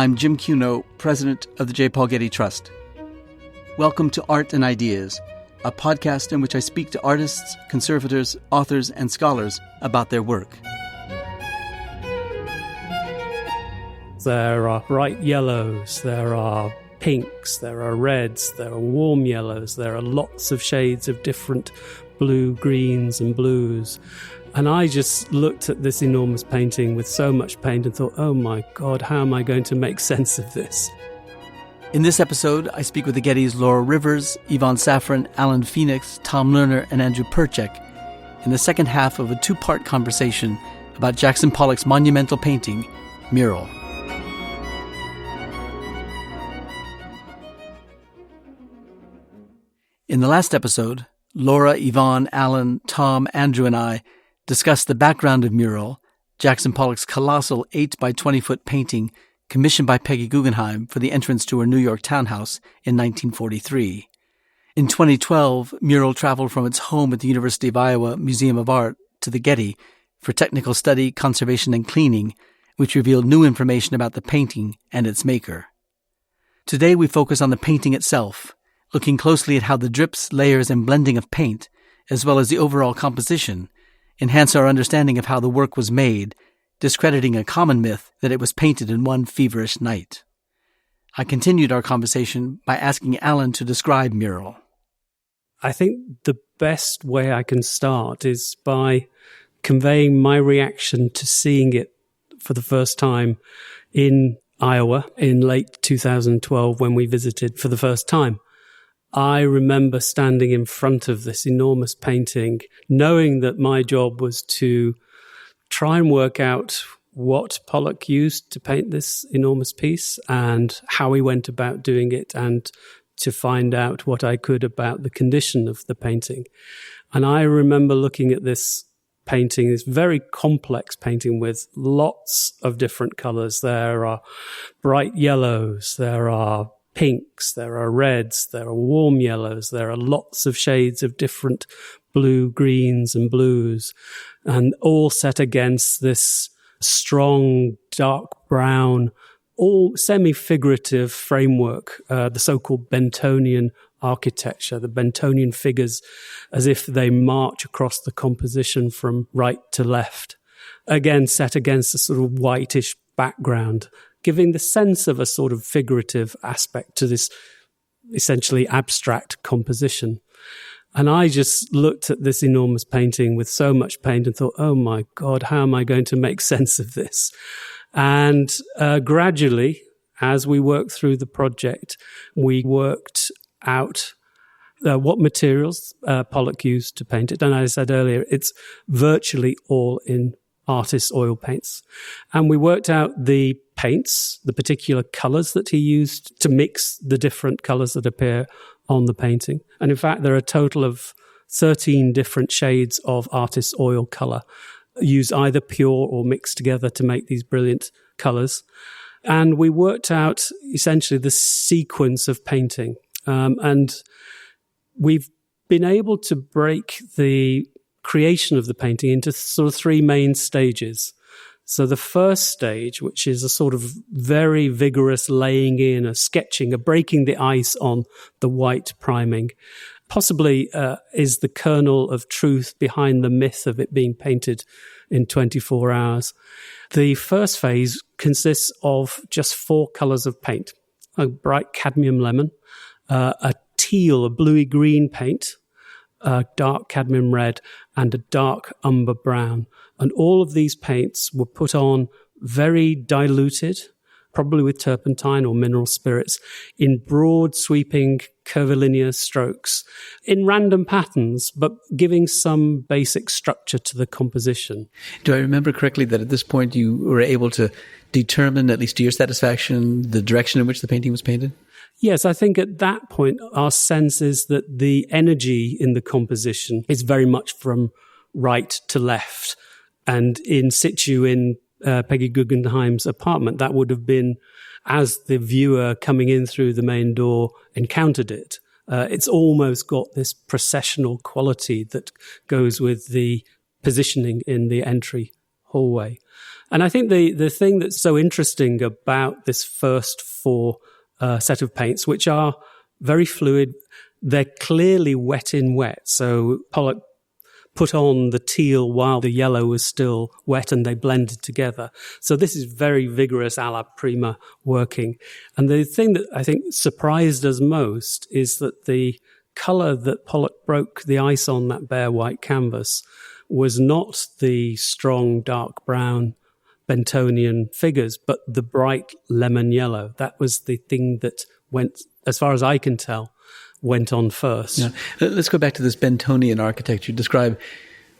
I'm Jim Cuno, president of the J. Paul Getty Trust. Welcome to Art and Ideas, a podcast in which I speak to artists, conservators, authors, and scholars about their work. There are bright yellows, there are pinks, there are reds, there are warm yellows, there are lots of shades of different blue, greens and blues. And I just looked at this enormous painting with so much paint and thought, oh my God, how am I going to make sense of this? In this episode, I speak with the Gettys' Laura Rivers, Yvonne Szafran, Alan Phenix, Tom Learner, and Andrew Perchuk in the second half of a two-part conversation about Jackson Pollock's monumental painting, Mural. In the last episode, Laura, Yvonne, Alan, Tom, Andrew, and I discussed the background of Mural, Jackson Pollock's colossal 8 by 20-foot painting commissioned by Peggy Guggenheim for the entrance to her New York townhouse in 1943. In 2012, Mural traveled from its home at the University of Iowa Museum of Art to the Getty for technical study, conservation, and cleaning, which revealed new information about the painting and its maker. Today we focus on the painting itself, looking closely at how the drips, layers, and blending of paint, as well as the overall composition, enhance our understanding of how the work was made, discrediting a common myth that it was painted in one feverish night. I continued our conversation by asking Alan to describe Mural. I think the best way I can start is by conveying my reaction to seeing it for the first time in Iowa in late 2012 when we visited for the first time. I remember standing in front of this enormous painting, knowing that my job was to try and work out what Pollock used to paint this enormous piece and how he went about doing it, and to find out what I could about the condition of the painting. And I remember looking at this painting, this very complex painting with lots of different colors. There are bright yellows, there are pinks, there are reds, there are warm yellows, there are lots of shades of different blue, greens and blues, and all set against this strong, dark brown, all semi-figurative framework, the so-called Bentonian architecture, the Bentonian figures as if they march across the composition from right to left, again set against a sort of whitish background, giving the sense of a sort of figurative aspect to this essentially abstract composition. And I just looked at this enormous painting with so much paint and thought, oh my God, how am I going to make sense of this? And gradually, as we worked through the project, we worked out what materials Pollock used to paint it. And as I said earlier, it's virtually all in artist's oil paints. And we worked out the paints, the particular colors that he used to mix the different colors that appear on the painting. And in fact, there are a total of 13 different shades of artist's oil color, used either pure or mixed together to make these brilliant colors. And we worked out essentially the sequence of painting. And we've been able to break the creation of the painting into sort of three main stages. So the first stage, which is a sort of very vigorous laying in, a sketching, a breaking the ice on the white priming, possibly is the kernel of truth behind the myth of it being painted in 24 hours. The first phase consists of just 4 colors of paint: a bright cadmium lemon, a teal, a bluey green paint, a dark cadmium red, and a dark umber brown. And all of these paints were put on very diluted, probably with turpentine or mineral spirits, in broad, sweeping, curvilinear strokes, in random patterns, but giving some basic structure to the composition. Do I remember correctly that at this point you were able to determine, at least to your satisfaction, the direction in which the painting was painted? Yes, I think at that point, our sense is that the energy in the composition is very much from right to left. And in situ in Peggy Guggenheim's apartment, that would have been as the viewer coming in through the main door encountered it. It's almost got this processional quality that goes with the positioning in the entry hallway. And I think the thing that's so interesting about this first four set of paints, which are very fluid, they're clearly wet in wet. So Pollock put on the teal while the yellow was still wet and they blended together. So this is very vigorous a la prima working. And the thing that I think surprised us most is that the colour that Pollock broke the ice on that bare white canvas was not the strong dark brown Bentonian figures, but the bright lemon yellow. That was the thing that went, as far as I can tell, went on first. Yeah. Let's go back to this Bentonian architecture. Describe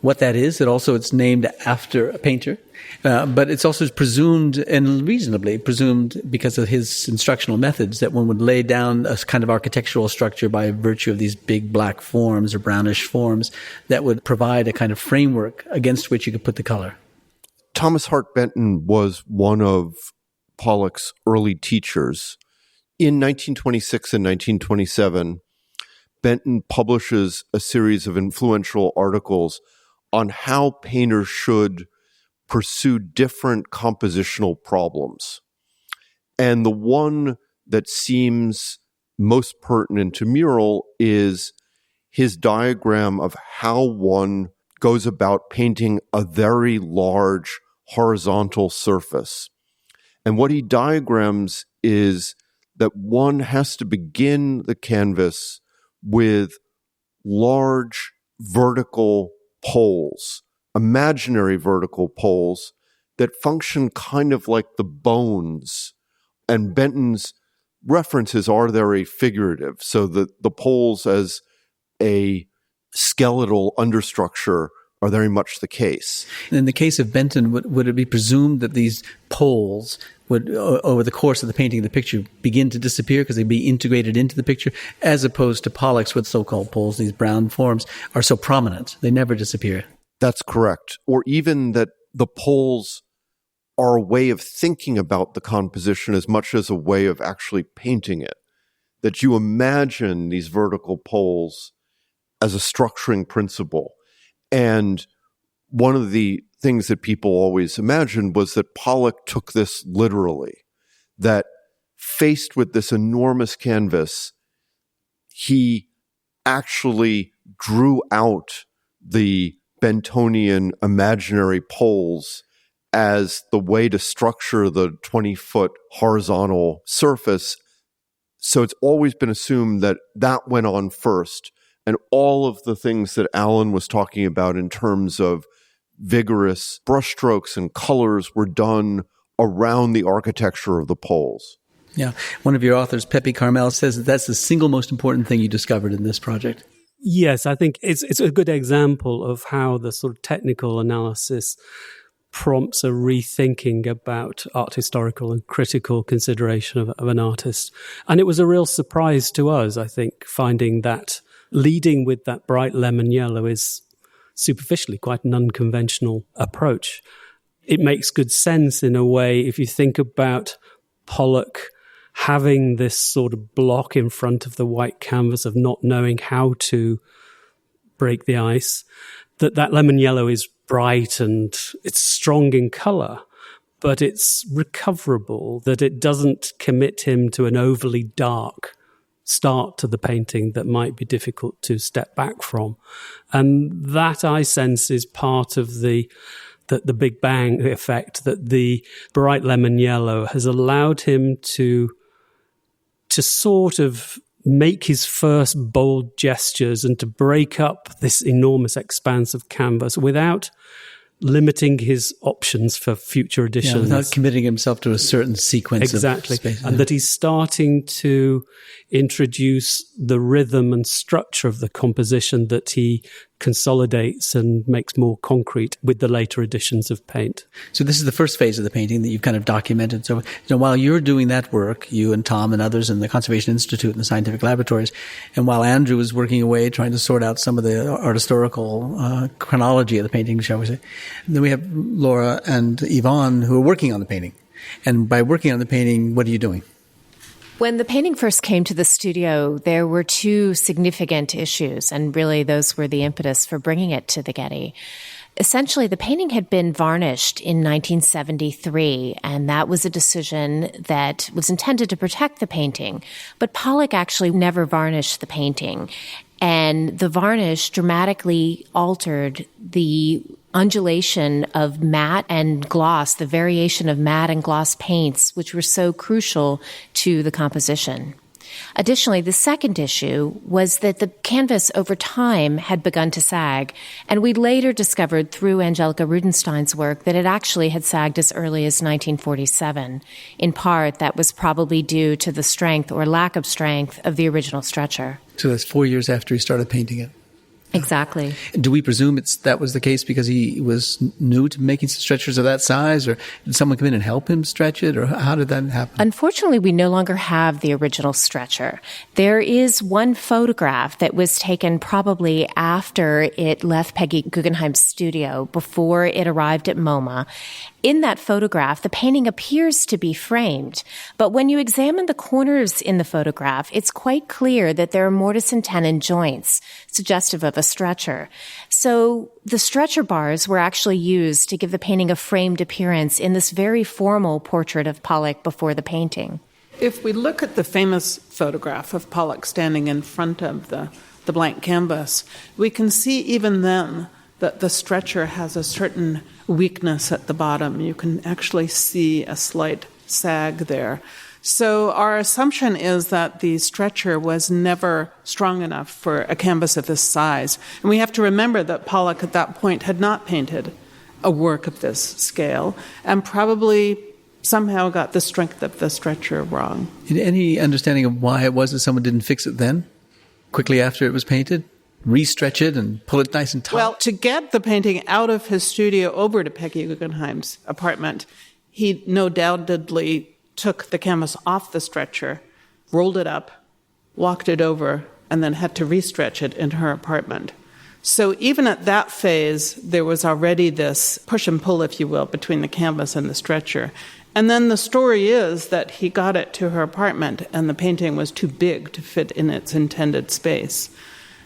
what that is. It's named after a painter, but it's also presumed, and reasonably presumed because of his instructional methods, that one would lay down a kind of architectural structure by virtue of these big black forms or brownish forms that would provide a kind of framework against which you could put the color. Thomas Hart Benton was one of Pollock's early teachers. In 1926 and 1927, Benton publishes a series of influential articles on how painters should pursue different compositional problems. And the one that seems most pertinent to Mural is his diagram of how one goes about painting a very large horizontal surface. And what he diagrams is that one has to begin the canvas with large vertical poles, imaginary vertical poles that function kind of like the bones. And Benton's references are very figurative, so that the poles as a skeletal understructure are very much the case. In the case of Benton, would it be presumed that these poles would, over the course of the painting of the picture, begin to disappear because they'd be integrated into the picture, as opposed to Pollock's with so-called poles, these brown forms, are so prominent. They never disappear. That's correct. Or even that the poles are a way of thinking about the composition as much as a way of actually painting it. That you imagine these vertical poles as a structuring principle. And one of the things that people always imagined was that Pollock took this literally, that faced with this enormous canvas, he actually drew out the Bentonian imaginary poles as the way to structure the 20-foot horizontal surface. So it's always been assumed that that went on first. And all of the things that Alan was talking about in terms of vigorous brushstrokes and colors were done around the architecture of the poles. Yeah. One of your authors, Pepe Carmel, says that that's the single most important thing you discovered in this project. Yes, I think it's a good example of how the sort of technical analysis prompts a rethinking about art historical and critical consideration of an artist. And it was a real surprise to us, I think, finding that leading with that bright lemon yellow is superficially quite an unconventional approach. It makes good sense in a way if you think about Pollock having this sort of block in front of the white canvas of not knowing how to break the ice, that lemon yellow is bright and it's strong in colour, but it's recoverable, that it doesn't commit him to an overly dark start to the painting that might be difficult to step back from. And that, I sense, is part of the Big Bang effect, that the bright lemon yellow has allowed him to sort of make his first bold gestures and to break up this enormous expanse of canvas without limiting his options for future editions. Yeah, without committing himself to a certain sequence exactly. of space. And that he's starting to introduce the rhythm and structure of the composition that he consolidates and makes more concrete with the later editions of paint. So this is the first phase of the painting that you've kind of documented. So while you're doing that work, you and Tom and others in the Conservation Institute and the scientific laboratories, and while Andrew was working away trying to sort out some of the art historical chronology of the painting, shall we say, then we have Laura and Yvonne who are working on the painting. And by working on the painting, what are you doing? When the painting first came to the studio, there were two significant issues, and really those were the impetus for bringing it to the Getty. Essentially, the painting had been varnished in 1973, and that was a decision that was intended to protect the painting. But Pollock actually never varnished the painting, and the varnish dramatically altered the undulation of matte and gloss, the variation of matte and gloss paints, which were so crucial to the composition. Additionally, the second issue was that the canvas over time had begun to sag, and we later discovered through Angelica Rudenstein's work that it actually had sagged as early as 1947. In part, that was probably due to the strength or lack of strength of the original stretcher. So that's 4 years after he started painting it. Exactly. Do we presume that was the case because he was new to making stretchers of that size, or did someone come in and help him stretch it, or how did that happen? Unfortunately, we no longer have the original stretcher. There is one photograph that was taken probably after it left Peggy Guggenheim's studio, before it arrived at MoMA. In that photograph, the painting appears to be framed, but when you examine the corners in the photograph, it's quite clear that there are mortise and tenon joints, suggestive of a stretcher. So the stretcher bars were actually used to give the painting a framed appearance in this very formal portrait of Pollock before the painting. If we look at the famous photograph of Pollock standing in front of the blank canvas, we can see even then that the stretcher has a certain weakness at the bottom. You can actually see a slight sag there. So our assumption is that the stretcher was never strong enough for a canvas of this size. And we have to remember that Pollock at that point had not painted a work of this scale and probably somehow got the strength of the stretcher wrong. Any understanding of why it was that someone didn't fix it then, quickly after it was painted? Restretch it and pull it nice and taut? Well, to get the painting out of his studio over to Peggy Guggenheim's apartment, he no doubtedly took the canvas off the stretcher, rolled it up, walked it over, and then had to restretch it in her apartment. So even at that phase, there was already this push and pull, if you will, between the canvas and the stretcher. And then the story is that he got it to her apartment and the painting was too big to fit in its intended space.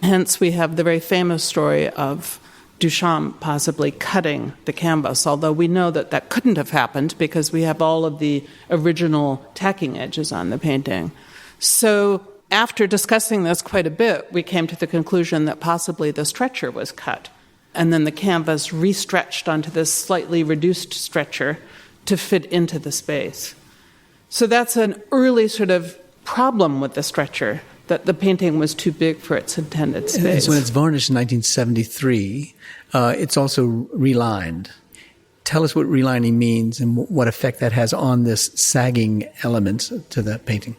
Hence, we have the very famous story of Duchamp possibly cutting the canvas, although we know that that couldn't have happened because we have all of the original tacking edges on the painting. So after discussing this quite a bit, we came to the conclusion that possibly the stretcher was cut, and then the canvas restretched onto this slightly reduced stretcher to fit into the space. So that's an early sort of problem with the stretcher, that the painting was too big for its intended space. So when it's varnished in 1973, it's also relined. Tell us what relining means and what effect that has on this sagging element to the painting.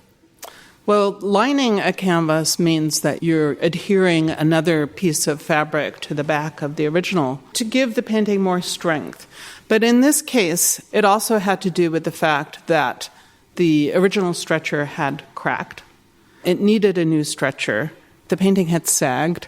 Well, lining a canvas means that you're adhering another piece of fabric to the back of the original to give the painting more strength. But in this case, it also had to do with the fact that the original stretcher had cracked. It needed a new stretcher. The painting had sagged.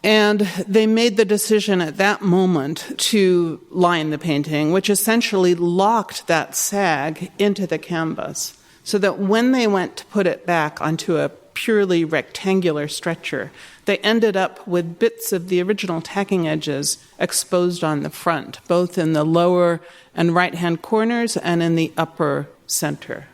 And they made the decision at that moment to line the painting, which essentially locked that sag into the canvas, so that when they went to put it back onto a purely rectangular stretcher, they ended up with bits of the original tacking edges exposed on the front, both in the lower and right-hand corners and in the upper center.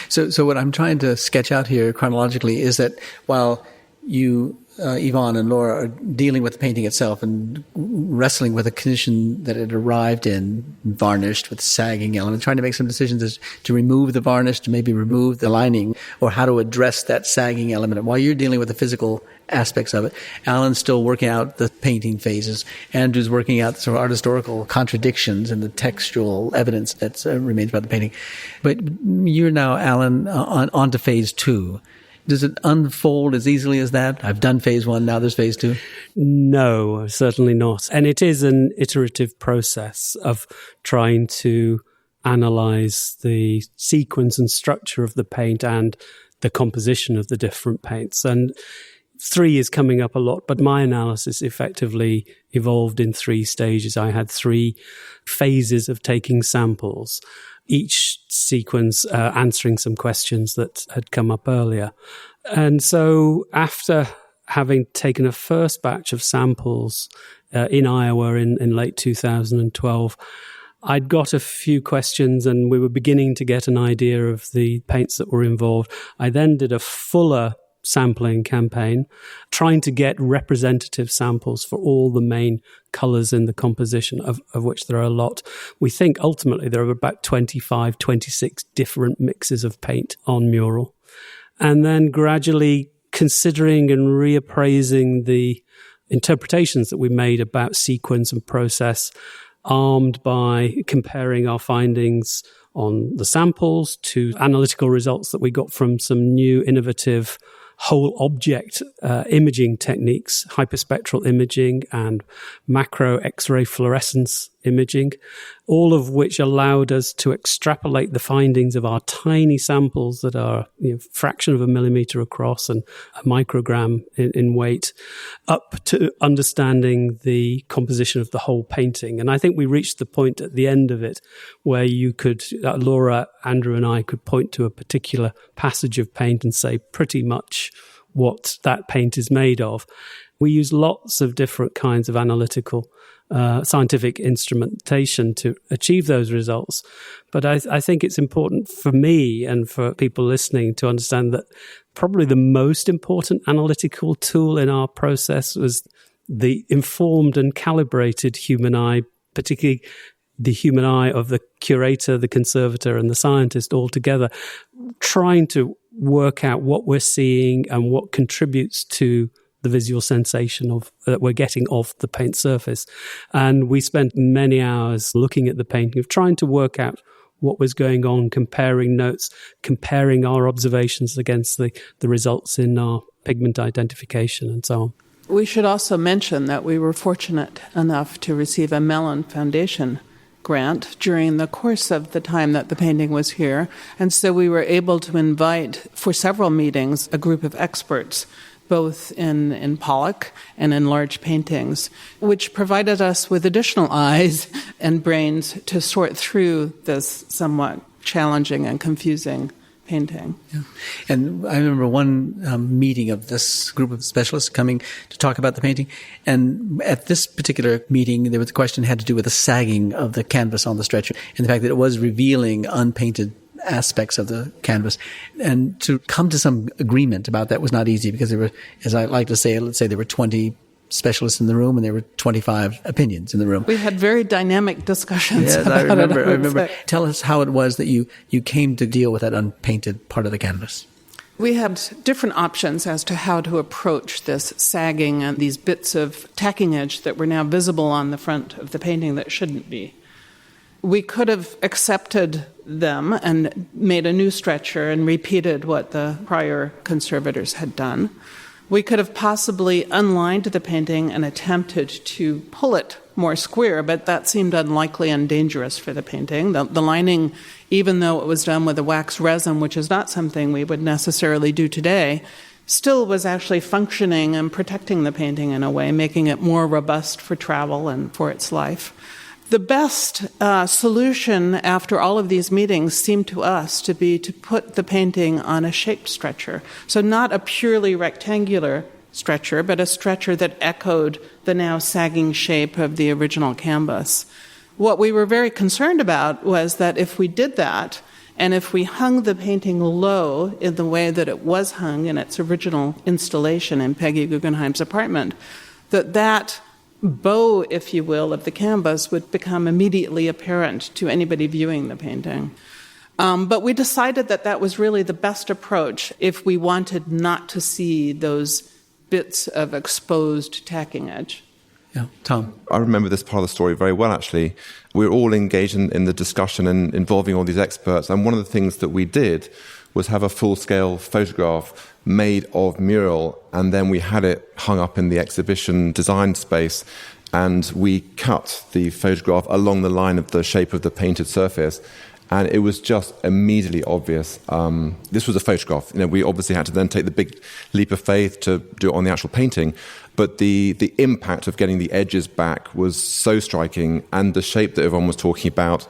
So what I'm trying to sketch out here chronologically is that while you, Yvonne and Laura, are dealing with the painting itself and wrestling with the condition that it arrived in, varnished with sagging elements, trying to make some decisions as to remove the varnish, to maybe remove the lining, or how to address that sagging element. And while you're dealing with the physical aspects of it, Alan's still working out the painting phases. Andrew's working out sort of art historical contradictions and the textual evidence that remains about the painting. But you're now, Alan, on to phase 2. Does it unfold as easily as that? I've done phase 1, now there's phase 2? No, certainly not. And it is an iterative process of trying to analyze the sequence and structure of the paint and the composition of the different paints. And 3 is coming up a lot, but my analysis effectively evolved in 3 stages. I had 3 phases of taking samples, each sequence answering some questions that had come up earlier. And so after having taken a first batch of samples in Iowa in late 2012. I'd got a few questions and we were beginning to get an idea of the paints that were involved. I then did a fuller sampling campaign, trying to get representative samples for all the main colours in the composition, of which there are a lot. We think ultimately there are about 25, 26 different mixes of paint on Mural. And then gradually considering and reappraising the interpretations that we made about sequence and process, armed by comparing our findings on the samples to analytical results that we got from some new innovative whole object imaging techniques, hyperspectral imaging and macro X-ray fluorescence imaging, all of which allowed us to extrapolate the findings of our tiny samples that are a fraction of a millimeter across and a microgram in weight, up to understanding the composition of the whole painting. And I think we reached the point at the end of it where you could, Laura, Andrew and I could point to a particular passage of paint and say pretty much what that paint is made of. We use lots of different kinds of analytical scientific instrumentation to achieve those results. But I think it's important for me and for people listening to understand that probably the most important analytical tool in our process was the informed and calibrated human eye, particularly the human eye of the curator, the conservator, and the scientist all together, trying to work out what we're seeing and what contributes to the visual sensation that we're getting of the paint surface. And we spent many hours looking at the painting, trying to work out what was going on, comparing notes, comparing our observations against the results in our pigment identification and so on. We should also mention that we were fortunate enough to receive a Mellon Foundation grant during the course of the time that the painting was here. And so we were able to invite, for several meetings, a group of experts, both in Pollock and in large paintings, which provided us with additional eyes and brains to sort through this somewhat challenging and confusing painting. Yeah. And I remember one meeting of this group of specialists coming to talk about the painting. And at this particular meeting, there was a question that had to do with the sagging of the canvas on the stretcher and the fact that it was revealing unpainted aspects of the canvas. And to come to some agreement about that was not easy because there were, as I like to say, let's say there were 20 specialists in the room and there were 25 opinions in the room. We had very dynamic discussions. Yes, about I remember. it. Tell us how it was that you came to deal with that unpainted part of the canvas. We had different options as to how to approach this sagging and these bits of tacking edge that were now visible on the front of the painting that shouldn't be. We could have accepted them and made a new stretcher and repeated what the prior conservators had done. We could have possibly unlined the painting and attempted to pull it more square, but that seemed unlikely and dangerous for the painting. The lining, even though it was done with a wax resin, which is not something we would necessarily do today, still was actually functioning and protecting the painting in a way, making it more robust for travel and for its life. The best solution after all of these meetings seemed to us to be to put the painting on a shaped stretcher. So not a purely rectangular stretcher, but a stretcher that echoed the now sagging shape of the original canvas. What we were very concerned about was that if we did that, and if we hung the painting low in the way that it was hung in its original installation in Peggy Guggenheim's apartment, that bow, if you will, of the canvas would become immediately apparent to anybody viewing the painting. But we decided that was really the best approach if we wanted not to see those bits of exposed tacking edge. Yeah, Tom. I remember this part of the story very well, actually. We were all engaged in the discussion and involving all these experts. And one of the things that we did was have a full-scale photograph made of Mural, and then we had it hung up in the exhibition design space, and we cut the photograph along the line of the shape of the painted surface, and it was just immediately obvious. This was a photograph. We obviously had to then take the big leap of faith to do it on the actual painting, but the impact of getting the edges back was so striking, and the shape that Yvonne was talking about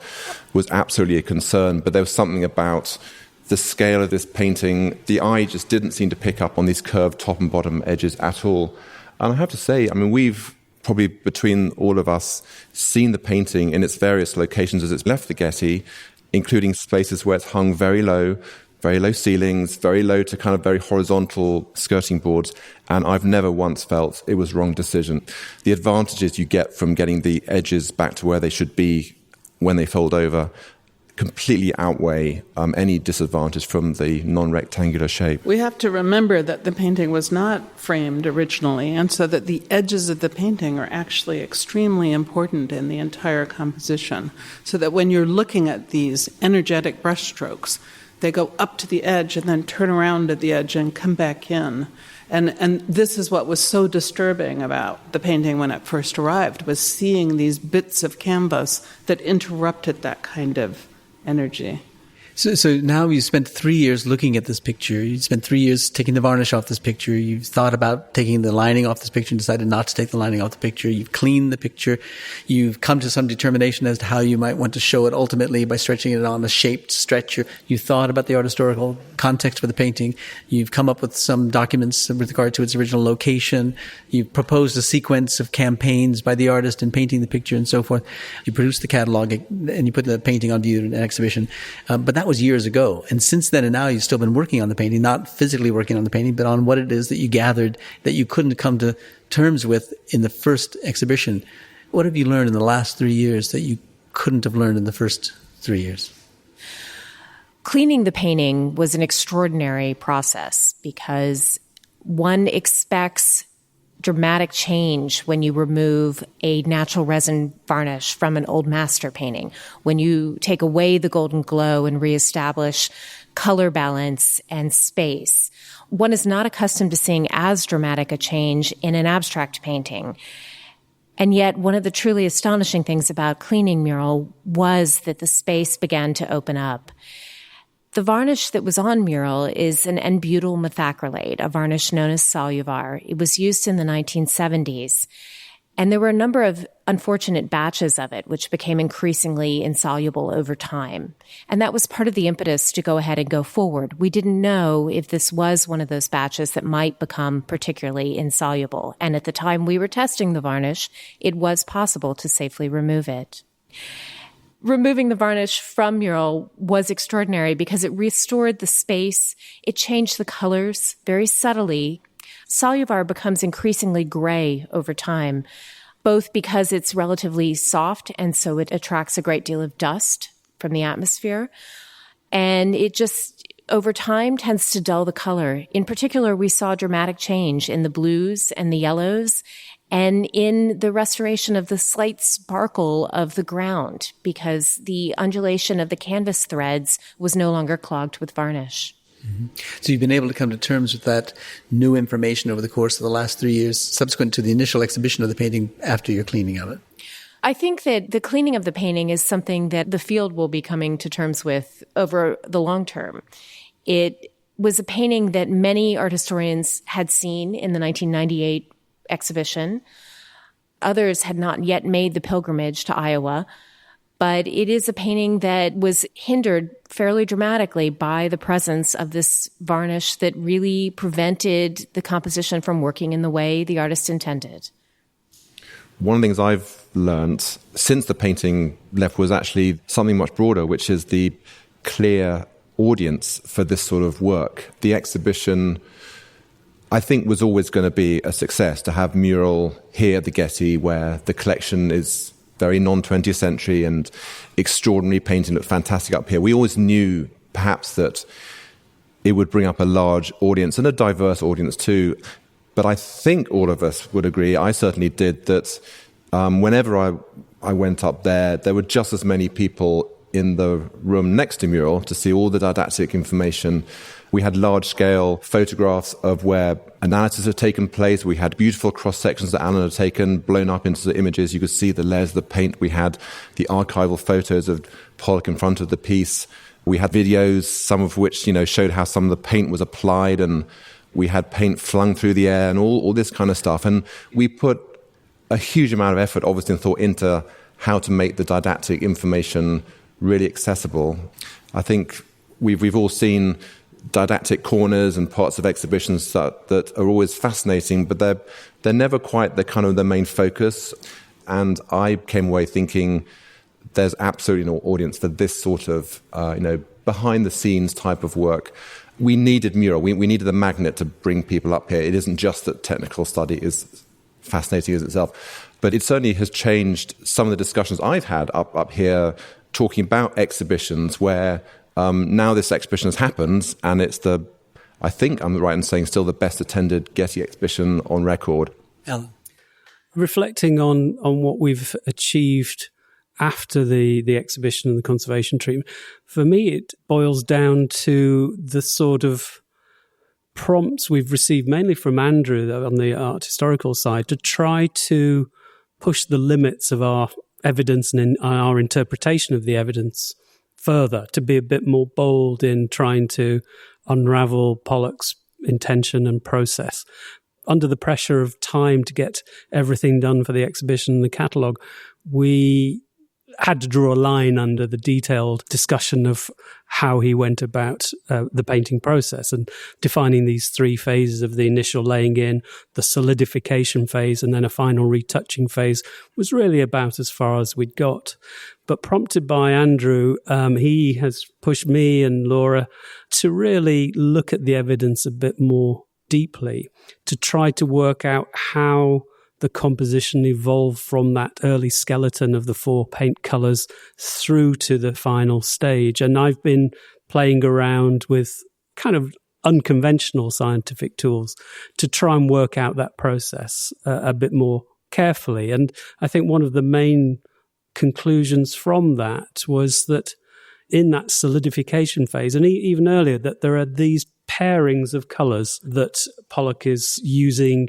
was absolutely a concern, but there was something about the scale of this painting. The eye just didn't seem to pick up on these curved top and bottom edges at all. And I have to say, we've probably between all of us, seen the painting in its various locations as it's left the Getty, including spaces where it's hung very low ceilings, very low to kind of very horizontal skirting boards, and I've never once felt it was the wrong decision. The advantages you get from getting the edges back to where they should be when they fold over completely outweigh any disadvantage from the non-rectangular shape. We have to remember that the painting was not framed originally, and so that the edges of the painting are actually extremely important in the entire composition, so that when you're looking at these energetic brushstrokes, they go up to the edge and then turn around at the edge and come back in. And this is what was so disturbing about the painting when it first arrived, was seeing these bits of canvas that interrupted that kind of energy. So now you spent 3 years looking at this picture. You spent 3 years taking the varnish off this picture. You've thought about taking the lining off this picture and decided not to take the lining off the picture. You've cleaned the picture. You've come to some determination as to how you might want to show it ultimately by stretching it on a shaped stretcher. You thought about the art historical context for the painting. You've come up with some documents with regard to its original location. You've proposed a sequence of campaigns by the artist in painting the picture and so forth. You produced the catalog and you put the painting on view in an exhibition. But that was years ago. And since then and now, you've still been working on the painting, not physically working on the painting, but on what it is that you gathered that you couldn't come to terms with in the first exhibition. What have you learned in the last 3 years that you couldn't have learned in the first 3 years? Cleaning the painting was an extraordinary process because one expects dramatic change when you remove a natural resin varnish from an old master painting, when you take away the golden glow and reestablish color balance and space. One is not accustomed to seeing as dramatic a change in an abstract painting. And yet, one of the truly astonishing things about cleaning Mural was that the space began to open up. The varnish that was on Mural is an N-butyl methacrylate, a varnish known as Soluvar. It was used in the 1970s. And there were a number of unfortunate batches of it, which became increasingly insoluble over time. And that was part of the impetus to go ahead and go forward. We didn't know if this was one of those batches that might become particularly insoluble. And at the time we were testing the varnish, it was possible to safely remove it. Removing the varnish from Mural was extraordinary because it restored the space. It changed the colors very subtly. Soluvar becomes increasingly gray over time, both because it's relatively soft and so it attracts a great deal of dust from the atmosphere. And it just, over time, tends to dull the color. In particular, we saw dramatic change in the blues and the yellows and in the restoration of the slight sparkle of the ground because the undulation of the canvas threads was no longer clogged with varnish. Mm-hmm. So you've been able to come to terms with that new information over the course of the last 3 years, subsequent to the initial exhibition of the painting after your cleaning of it. I think that the cleaning of the painting is something that the field will be coming to terms with over the long term. It was a painting that many art historians had seen in the 1998 exhibition. Others had not yet made the pilgrimage to Iowa, but it is a painting that was hindered fairly dramatically by the presence of this varnish that really prevented the composition from working in the way the artist intended. One of the things I've learned since the painting left was actually something much broader, which is the clear audience for this sort of work. The exhibition, I think, was always going to be a success to have Mural here at the Getty, where the collection is very non-20th century and extraordinary painting, looked fantastic up here. We always knew, perhaps, that it would bring up a large audience and a diverse audience too. But I think all of us would agree, I certainly did, that whenever I went up there, there were just as many people in the room next to Mural to see all the didactic information. We had large-scale photographs of where analysis had taken place. We had beautiful cross-sections that Alan had taken, blown up into the images. You could see the layers of the paint. We had the archival photos of Pollock in front of the piece. We had videos, some of which, showed how some of the paint was applied, and we had paint flung through the air and all this kind of stuff. And we put a huge amount of effort, obviously, and thought into how to make the didactic information really accessible. I think we've all seen didactic corners and parts of exhibitions that are always fascinating, but they're never quite the main focus. And I came away thinking there's absolutely no audience for this sort of behind the scenes type of work. We needed Mural. We needed a magnet to bring people up here. It isn't just that technical study is fascinating as itself, but it certainly has changed some of the discussions I've had up here talking about exhibitions where now this exhibition has happened, and it's I think I'm right in saying, still the best attended Getty exhibition on record. Alan. Reflecting on what we've achieved after the exhibition and the conservation treatment, for me it boils down to the sort of prompts we've received mainly from Andrew on the art historical side to try to push the limits of our evidence and in our interpretation of the evidence further, to be a bit more bold in trying to unravel Pollock's intention and process. Under the pressure of time to get everything done for the exhibition and the catalogue, we had to draw a line under the detailed discussion of how he went about the painting process, and defining these three phases of the initial laying in, the solidification phase, and then a final retouching phase was really about as far as we'd got. But prompted by Andrew, he has pushed me and Laura to really look at the evidence a bit more deeply, to try to work out how the composition evolved from that early skeleton of the four paint colours through to the final stage. And I've been playing around with kind of unconventional scientific tools to try and work out that process a bit more carefully. And I think one of the main conclusions from that was that in that solidification phase, and even earlier, that there are these pairings of colours that Pollock is using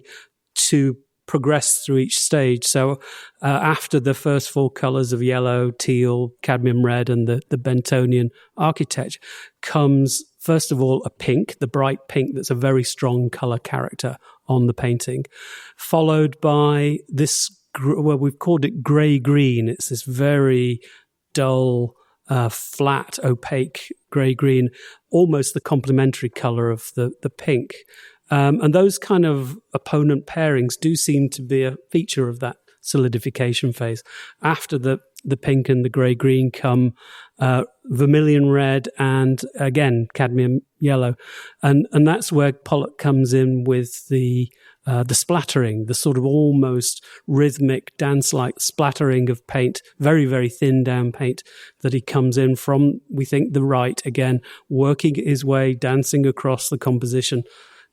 to progress through each stage. So after the first four colours of yellow, teal, cadmium red, and the Bentonian architecture, comes, first of all, a pink, the bright pink that's a very strong colour character on the painting, followed by this, well, we've called it grey-green. It's this very dull, flat, opaque grey-green, almost the complementary colour of the pink. And those kind of opponent pairings do seem to be a feature of that solidification phase. After the pink and the grey-green come vermilion red and, again, cadmium yellow. And that's where Pollock comes in with the splattering, the sort of almost rhythmic, dance-like splattering of paint, very, very thin down paint that he comes in from, we think, the right, again, working his way, dancing across the composition,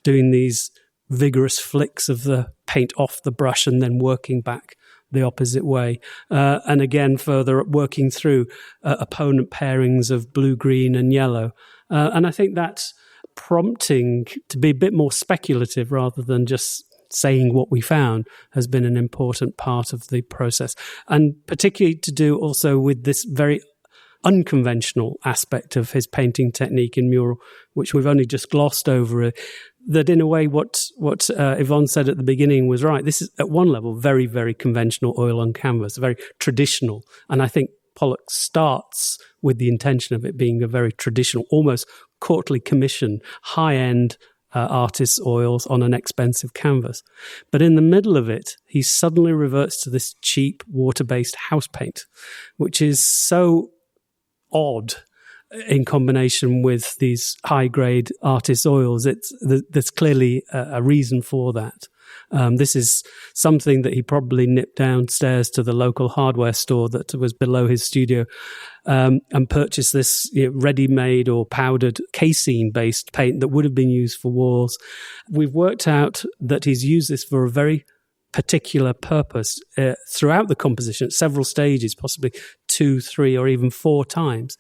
doing these vigorous flicks of the paint off the brush and then working back the opposite way. And again, further working through opponent pairings of blue, green and yellow. And I think that's prompting to be a bit more speculative rather than just saying what we found has been an important part of the process. And particularly to do also with this very unconventional aspect of his painting technique in Mural, which we've only just glossed over, that in a way what Yvonne said at the beginning was right. This is at one level very, very conventional oil on canvas, very traditional. And I think Pollock starts with the intention of it being a very traditional, almost courtly commission, high-end artist's oils on an expensive canvas. But in the middle of it, he suddenly reverts to this cheap water-based house paint, which is so odd in combination with these high-grade artist oils. There's clearly a reason for that. This is something that he probably nipped downstairs to the local hardware store that was below his studio and purchased this ready-made or powdered casein-based paint that would have been used for walls. We've worked out that he's used this for a very particular purpose throughout the composition at several stages, possibly 2, 3, or even 4 times,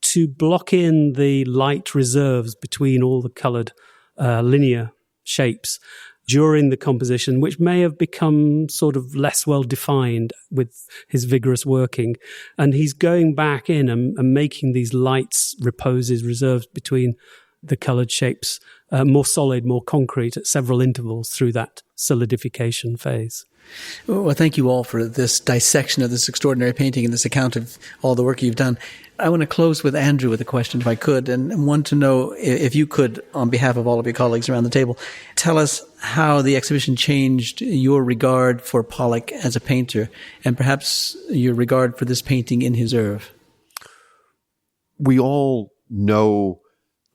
to block in the light reserves between all the coloured linear shapes during the composition, which may have become sort of less well defined with his vigorous working. And he's going back in and making these lights reposes, reserves between the coloured shapes more solid, more concrete at several intervals through that solidification phase. Well, thank you all for this dissection of this extraordinary painting and this account of all the work you've done. I want to close with Andrew with a question, if I could, and want to know if you could, on behalf of all of your colleagues around the table, tell us how the exhibition changed your regard for Pollock as a painter and perhaps your regard for this painting in his oeuvre. We all know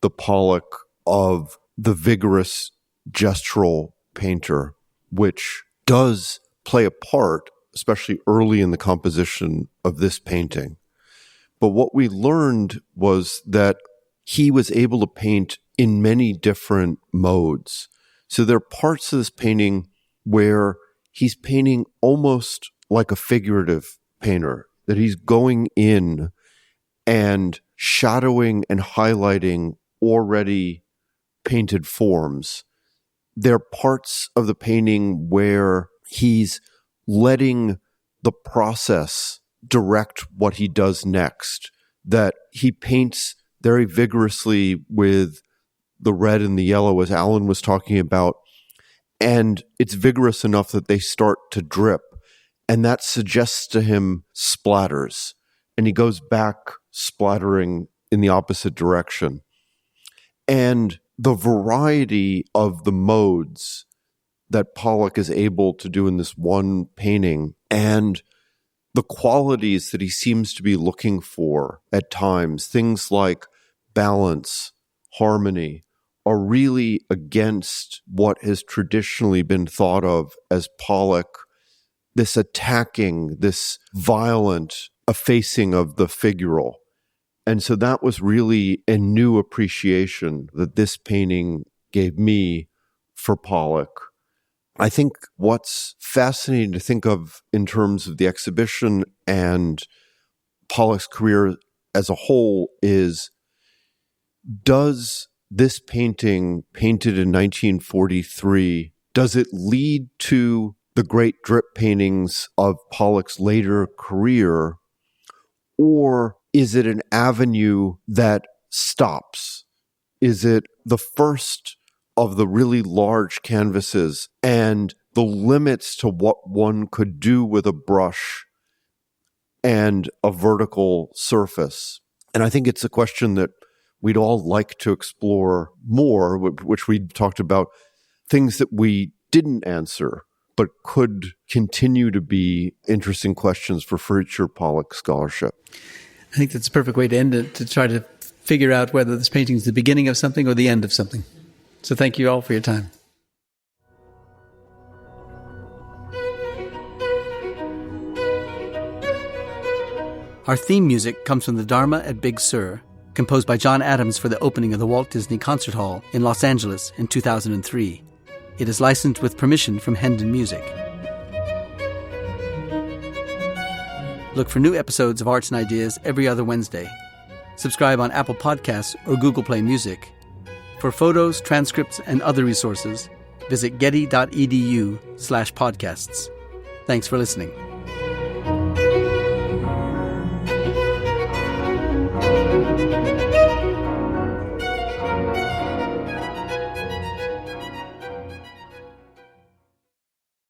the Pollock of the vigorous gestural painter, which does play a part, especially early in the composition of this painting. But what we learned was that he was able to paint in many different modes. So there are parts of this painting where he's painting almost like a figurative painter, that he's going in and shadowing and highlighting already painted forms. There are parts of the painting where he's letting the process direct what he does next, that he paints very vigorously with the red and the yellow, as Alan was talking about, and it's vigorous enough that they start to drip, and that suggests to him splatters, and he goes back splattering in the opposite direction. And the variety of the modes that Pollock is able to do in this one painting, and the qualities that he seems to be looking for at times, things like balance, harmony, are really against what has traditionally been thought of as Pollock, this attacking, this violent effacing of the figural. And so that was really a new appreciation that this painting gave me for Pollock. I think what's fascinating to think of in terms of the exhibition and Pollock's career as a whole is, does this painting, painted in 1943, does it lead to the great drip paintings of Pollock's later career, or is it an avenue that stops? Is it the first of the really large canvases and the limits to what one could do with a brush and a vertical surface? And I think it's a question that we'd all like to explore more, which we talked about, things that we didn't answer, but could continue to be interesting questions for future Pollock scholarship. I think that's a perfect way to end it, to try to figure out whether this painting is the beginning of something or the end of something. So thank you all for your time. Our theme music comes from the Dharma at Big Sur, composed by John Adams for the opening of the Walt Disney Concert Hall in Los Angeles in 2003. It is licensed with permission from Hendon Music. Look for new episodes of Arts and Ideas every other Wednesday. Subscribe on Apple Podcasts or Google Play Music. For photos, transcripts, and other resources, visit getty.edu/podcasts. Thanks for listening.